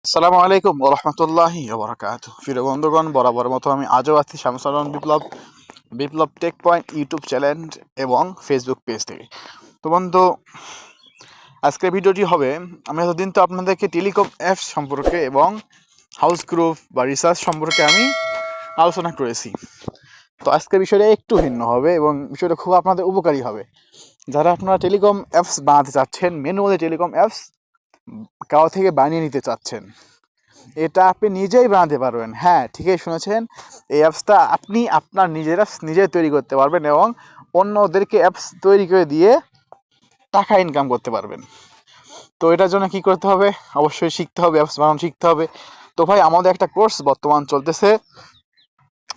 আসসালামু আলাইকুম ওয়া রাহমাতুল্লাহি ওয়া বারাকাতুহু। প্রিয় বন্ধুগণ, বরাবর মতো আমি আজও আছি শামসুর রহমান বিপ্লব বিপ্লব টেক পয়েন্ট ইউটিউব চ্যানেল এবং ফেসবুক পেজ থেকে। তো বন্ধু, আজকের ভিডিওটি হবে, আমি এতদিন তো আপনাদেরকে টেলিকম অ্যাপস সম্পর্কে এবং হাউস গ্রুপ বা রিসার্চ সম্পর্কে আমি আলোচনা করেছি। তো আজকের বিষয়টা একটু ভিন্ন হবে এবং বিষয়টা খুব আপনাদের উপকারী হবে। যারা আপনারা টেলিকম অ্যাপস বানাতে চাচ্ছেন, ম্যানুয়ালি টেলিকম অ্যাপস কারো থেকে বানিয়ে নিতে চাচ্ছেন, এটা আপনি নিজেই বানাতে পারবেন। হ্যাঁ, ঠিকই শুনেছেন, এই অ্যাপসটা আপনি আপনার নিজেই তৈরি করতে পারবেন এবং অন্যদেরকে অ্যাপস তৈরি করে দিয়ে টাকা ইনকাম করতে পারবেন। তো এটার জন্য কি করতে হবে? অবশ্যই শিখতে হবে, অ্যাপস বানানো শিখতে হবে। তো ভাই, আমাদের একটা কোর্স বর্তমান চলতেছে।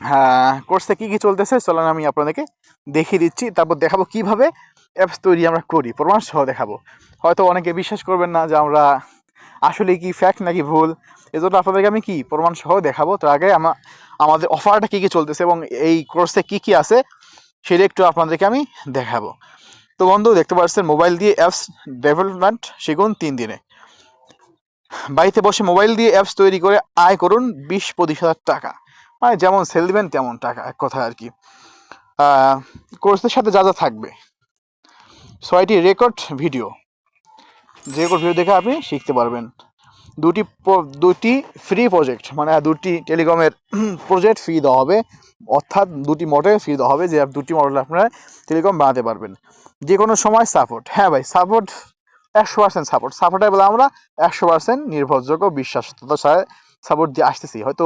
হ্যাঁ, কোর্সে কি কি চলতেছে চলেন আমি আপনাদেরকে দেখিয়ে দিচ্ছি, তারপর দেখাবো কিভাবে অ্যাপস তৈরি আমরা করি, প্রমাণ সহ দেখাবো। হয়তো অনেকে বিশ্বাস করবেন না যে আমরা আসলে কি ফ্যাক্ট নাকি ভুল, এজন্য আপনাদেরকে আমি কি প্রমাণ সহ দেখাবো। তার আগে আমাদের অফারটা কি কি চলতেছে এবং এই কোর্সে কি কি আছে সেটা একটু আপনাদেরকে আমি দেখাবো। তো বন্ধু, দেখতে পাচ্ছেন, মোবাইল দিয়ে অ্যাপস ডেভেলপমেন্ট শিখুন 3 দিনে। বাড়িতে বসে মোবাইল দিয়ে অ্যাপস তৈরি করে আয় করুন 20-25 হাজার টাকা। মানে যেমন সেল দিবেন তেমন টাকা, এক কথা আর কি। কোর্সের সাথে যা যা থাকবে: 6টি রেকর্ড ভিডিও, যে রেকর্ড ভিডিও দেখে আপনি শিখতে পারবেন। দুটি ফ্রি প্রজেক্ট, মানে দুটি টেলিকমের প্রজেক্ট ফ্রি দেওয়া হবে, অর্থাৎ দুটি মডেল ফ্রি দেওয়া হবে, যে দুটি মডেল আপনারা টেলিকম বানাতে পারবেন যে কোনো সময়। সাপোর্ট, হ্যাঁ ভাই, সাপোর্ট 100% সাপোর্টের বলে আমরা 100% নির্ভরযোগ্য বিশ্বাসততার সাথে সাপোর্ট দিয়ে আসতেছি। হয়তো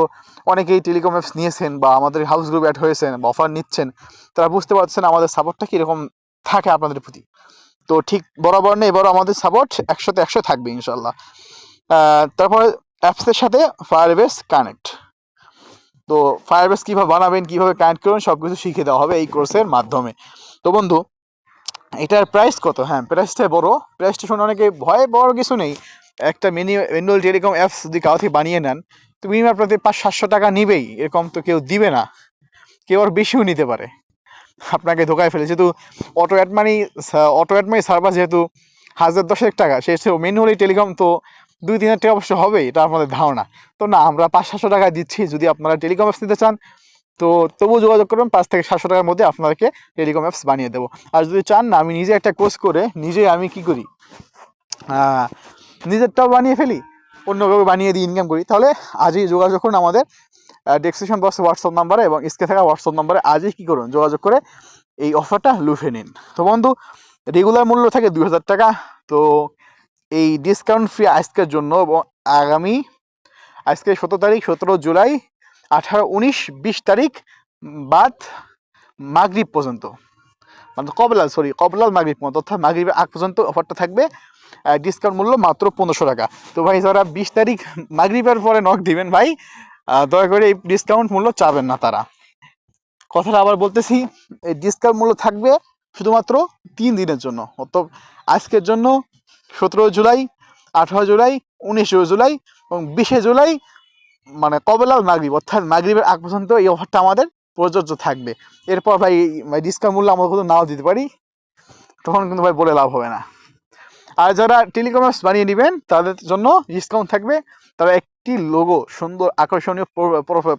অনেকেই টেলিকম অ্যাপস নিয়েছেন বা আমাদের হাউস গ্রুপ অ্যাড হয়েছেন বা অফার নিচ্ছেন, তারা বুঝতে পারছেন আমাদের সাপোর্টটা কীরকম থাকে আপনাদের প্রতি। তো ঠিক বরাবর নেই, এবারও আমাদের সাপোর্ট 100-100 থাকবে ইনশাল্লাহ। তারপরে অ্যাপসের সাথে ফায়ারবেস কানেক্ট। তো ফায়ারবেস কীভাবে বানাবেন, কীভাবে কানেক্ট করবেন, সব কিছু শিখে দেওয়া হবে এই কোর্সের মাধ্যমে। তো বন্ধু, এটার প্রাইস কত? হ্যাঁ, প্রাইসটা বড়। প্রাইসটা শুনে অনেকে ভয়, বড় কিছু নেই। একটা ম্যানুয়াল টেলিকম অ্যাপস যদি কারো থেকে বানিয়ে নেন, তো মিনিমাম আপনাদের 500-700 টাকা নিবেই, এরকম তো কেউ দিবে না। কেউ আর বেশিও নিতে পারে, আপনাকে ধোকায় ফেলে। যেহেতু অটো অ্যাড মানি সার্ভার যেহেতু 1000-10 টাকা, সে ম্যানুয়ালি টেলিকম তো 2-3 হাজার টাকা অবশ্য হবে, এটা আপনাদের ধারণা। তো না, আমরা 500-700 টাকা দিচ্ছি। যদি আপনারা টেলিকম অ্যাপস নিতে চান, তো তবুও যোগাযোগ করবেন, 500-700 টাকার মধ্যে আপনাদেরকে টেলিকম অ্যাপস বানিয়ে দেবো। আর যদি চান না আমি নিজে একটা কোর্স করে নিজে আমি কি করি, নিজেরটাও বানিয়ে ফেলি, অন্য কাউকে বানিয়ে দিয়ে ইনকাম করি, তাহলে আজই যোগাযোগ করুন আমাদের ডেসক্রিপশন বক্সে হোয়াটসঅ্যাপ নাম্বারে এবং স্ক্রিনে থাকা হোয়াটসঅ্যাপ নাম্বারে আজই কি করুন, যোগাযোগ করে এই অফারটা লুফে নিন। তো বন্ধু, রেগুলার মূল্য থাকে 2000 টাকা। তো এই ডিসকাউন্ট ফ্রি আজকের জন্য এবং আগামী, আজকে 17 তারিখ, 17 জুলাই, 18, 19, 20 তারিখ বাদ মাগরিব পর্যন্ত, মানে কবলাল মাগরিব পর্যন্ত, অর্থাৎ মাগরিবের আগ পর্যন্ত অফারটা থাকবে। ডিসকাউন্ট মূল্য মাত্র 1500 টাকা। তো ভাই, যারা 20 তারিখ মাগরিবের পরে নক দিবেন ভাই, দয়া করে এই ডিসকাউন্ট মূল্য চাবেন না তারা। কথাটা আবার বলতেছি, এই ডিসকাউন্ট মূল্য থাকবে শুধুমাত্র 3 দিনের জন্য, অর্থাৎ আজকের জন্য 17 জুলাই, 18 জুলাই, 19 জুলাই এবং 20 জুলাই, মানে কবলাল মাগরিব, অর্থাৎ মাগরিবের আগ পর্যন্ত এই অফারটা আমাদের প্রযোজ্য থাকবে। এরপর ভাই ডিসকাউন্ট মূল্য আমরা কিন্তু নাও দিতে পারি, তখন কিন্তু ভাই বলে লাভ হবে না। আর যারা টেলিকম অ্যাপস বানিয়ে নেবেন তাদের জন্য ডিসকাউন্ট থাকবে। তারা একটি লোগো, সুন্দর আকর্ষণীয়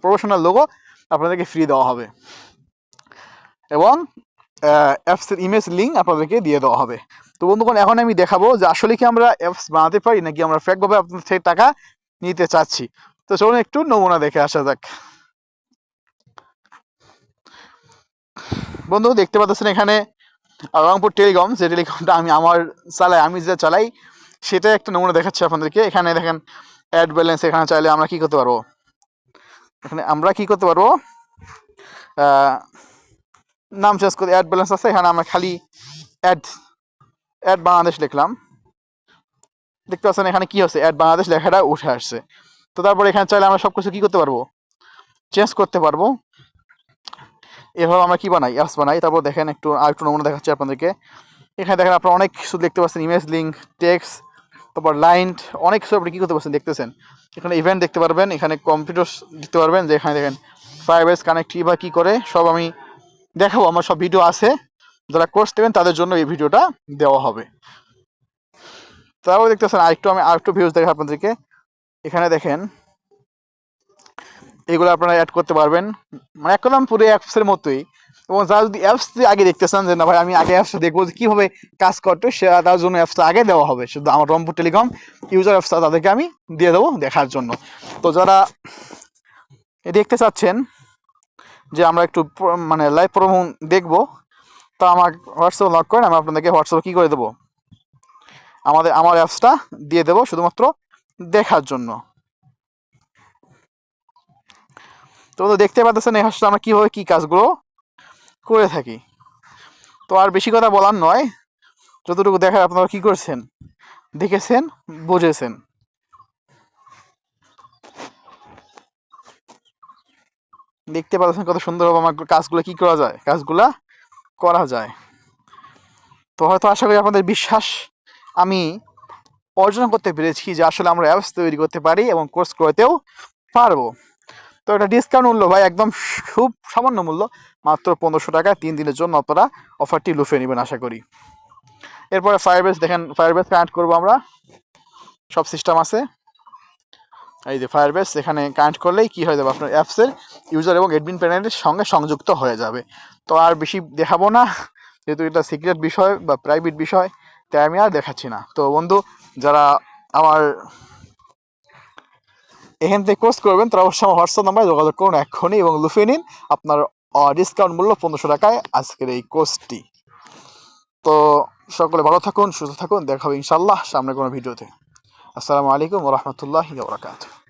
প্রফেশনাল লোগো আপনাদেরকে ফ্রি দেওয়া হবে এবং অ্যাপসের ইমেজ লিঙ্ক আপনাদেরকে দিয়ে দেওয়া হবে। তো বন্ধুগণ, এখন আমি দেখাবো যে আসলে কি আমরা অ্যাপস বানাতে পারি নাকি আমরা ফেকভাবে আপনাদের থেকে টাকা নিতে চাচ্ছি। তো চলুন একটু নমুনা দেখে আসা যাক। বন্ধু, দেখতে পাচ্ছেন এখানে রংপুর টেলিকম, যে টেলিকমটা আমি যেটা চালাই সেটা একটা নমুনা দেখাচ্ছি আপনাদেরকে। এখানে দেখেন অ্যাড ব্যালেন্স। এখানে চাইলে আমরা কি করতে পারবো, নাম চেঞ্জ করে অ্যাড ব্যালেন্স আছে। এখানে আমরা খালি অ্যাড অ্যাড বাংলাদেশ লিখলাম, দেখতে পাচ্ছেন এখানে কি হচ্ছে, অ্যাড বাংলাদেশ লেখাটা উঠে আসছে। তো তারপরে এখানে চাইলে আমরা সবকিছু কি করতে পারবো, চেঞ্জ করতে পারবো। এভাবে আমরা কি বানাই, অ্যাপস বানাই। তারপর দেখেন আরেকটু নমুনা দেখাচ্ছি আপনাদেরকে। এখানে দেখেন আপনারা অনেক কিছু দেখতে পাচ্ছেন, ইমেজ লিঙ্ক, টেক্সট, তারপর লাইন, অনেক কিছু আপনি কি করতে পারছেন দেখতেছেন। এখানে ইভেন্ট দেখতে পারবেন, এখানে কম্পিউটার দেখতে পারবেন, যে এখানে দেখেন ফায়ারবেস কানেক্ট বা কি করে সব আমি দেখাবো। আমার সব ভিডিও আছে, যারা কোর্স নেবেন তাদের জন্য এই ভিডিওটা দেওয়া হবে। তারপর দেখতেছেন আরেকটু ভিউজ দেখে আপনাদেরকে। এখানে দেখেন এগুলো আপনারা অ্যাড করতে পারবেন, মানে একদম পুরো অ্যাপসের মতোই। এবং যারা যদি অ্যাপস আগে দেখতেছেন যে না ভাই আমি আগে অ্যাপসটা দেখবো যে কিভাবে কাজ করতে, সে তার জন্য অ্যাপসটা আগে দেওয়া হবে, শুধু আমার রংপুর টেলিকম ইউজার অ্যাপসটা তাদেরকে আমি দিয়ে দেবো দেখার জন্য। তো যারা দেখতে চাচ্ছেন যে আমরা একটু মানে লাইভ প্রোমো দেখবো, তা আমার হোয়াটসঅ্যাপ লক করেন, আমি আপনাদেরকে হোয়াটসঅ্যাপে কি করে দেবো, আমার অ্যাপসটা দিয়ে দেবো শুধুমাত্র দেখার জন্য। তো দেখতে পাচ্ছেন এই হাসটা আমরা কিভাবে কি কাজগুলো করে থাকি। তো আর বেশি কথা বলার নয়, যতটুকু দেখার আপনারা কি করছেন, দেখেছেন, বুঝেছেন। দেখতে পাচ্ছেন কত সুন্দরভাবে আমার কাজগুলো কি করা যায়। তো হয়তো আশা করি আপনাদের বিশ্বাস আমি অর্জন করতে পেরেছি যে আসলে আমরা অ্যাপস তৈরি করতে পারি এবং কোর্স করতেও পারবো। তো এটা ডিসকাউন্ট মূল্য ভাই, একদম খুব সামান্য মূল্য, মাত্র 1500 টাকা 3 দিনের জন্য আপনারা অফারটি লুফে নেবেন আশা করি। এরপরে ফায়ারবেস দেখেন, ফায়ারবেস কানেক্ট করবো আমরা, সব সিস্টেম আছে। এই যে ফায়ারবেস এখানে কানেক্ট করলেই কি হয়ে যাবে, আপনার অ্যাপসের ইউজার এবং অ্যাডমিন প্যানেলের সঙ্গে সংযুক্ত হয়ে যাবে। তো আর বেশি দেখাবো না, যেহেতু এটা সিক্রেট বিষয় বা প্রাইভেট বিষয়, তাই আমি আর দেখাচ্ছি না। তো বন্ধু যারা আমার এখান থেকে কোর্স করবেন তারা অবশ্যই আমার হোয়াটসঅ্যাপ নাম্বারে যোগাযোগ করুন এক্ষুনি এবং লুফে নিন আপনার ডিসকাউন্ট মূল্য 1500 টাকায় আজকের এই কোর্সটি। তো সকলে ভালো থাকুন, সুস্থ থাকুন, দেখা হবে ইনশাল্লাহ সামনে কোনো ভিডিওতে। আসসালামু আলাইকুম ওয়া রাহমাতুল্লাহি ওয়া বারাকাতুহু।